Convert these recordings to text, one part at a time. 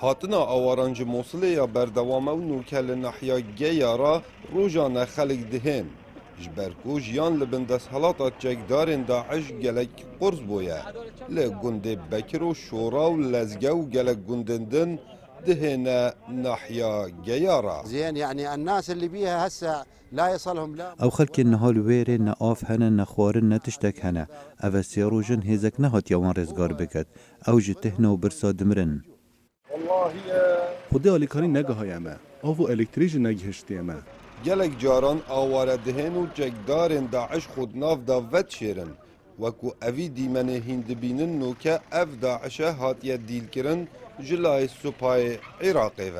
هاتنا آوارانج موصله یا بردوامه و نوکل نحیا گیارا روزانه خلق دهن. جبرکو جیان لبن دستحالات چکدارن داعش گلک قرص بویا. لگنده بکر و شورا و لزگه و گلک گندندن دهنا نحیا گیارا. زين يعني الناس اللي بيها هسه لا يصلهم لا او خلک نهال ویره نآف هنه نخوارن نتشتک هنه او سیروژن هزک نهات یوان رزگار بکد او جتهنه و برسا دمرن. خدا آلیکاری نگه همه آو الکتریج نگهشتی همه گلک جاران آواره دهن و چکدارن داعش خود ناف دا ود شیرن. وکو اوی دیمن هند بینن نوکه اف داعشه هاتیه دیل کرن جلای سپای عراقی و.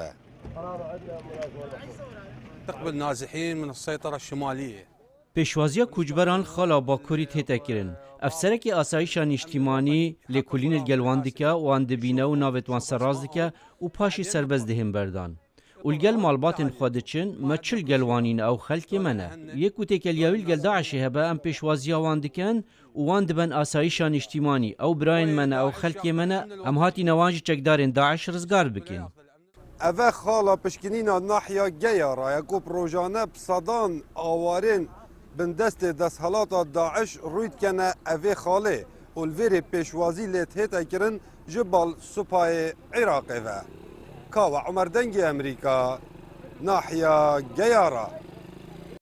تقبل نازحين من السيطرة الشمالية. پیشوازیا کوچبران خالا باکوری تهتا کرن. افسرکی آسایشان اجتماعی لکولین الگلوان دکه و اندبینه و ناوتوان سراز دکه و پاشی سربز دهم بردان. والگل مالباتن خودچن مچل گلوانین او خلک منه. یک وتکلیاویل گل داعش هبه ام پیشوازیا وان دکن و وان دبن آسایشان اجتماعی او براین منه او خلک منه ام هاتی نوانج چکدارن داعش رزگار بکن. اوه خالا پشکنینا نحیا گیارا یکو پروژانه بصدان آوارین بندست دستحالات داعش روید کنه اوه خاله والویر پیشوازی لیتهتا کرن جبال سپای عراقی و. کاوه عمر دنگی امریکا نحیا گیارا.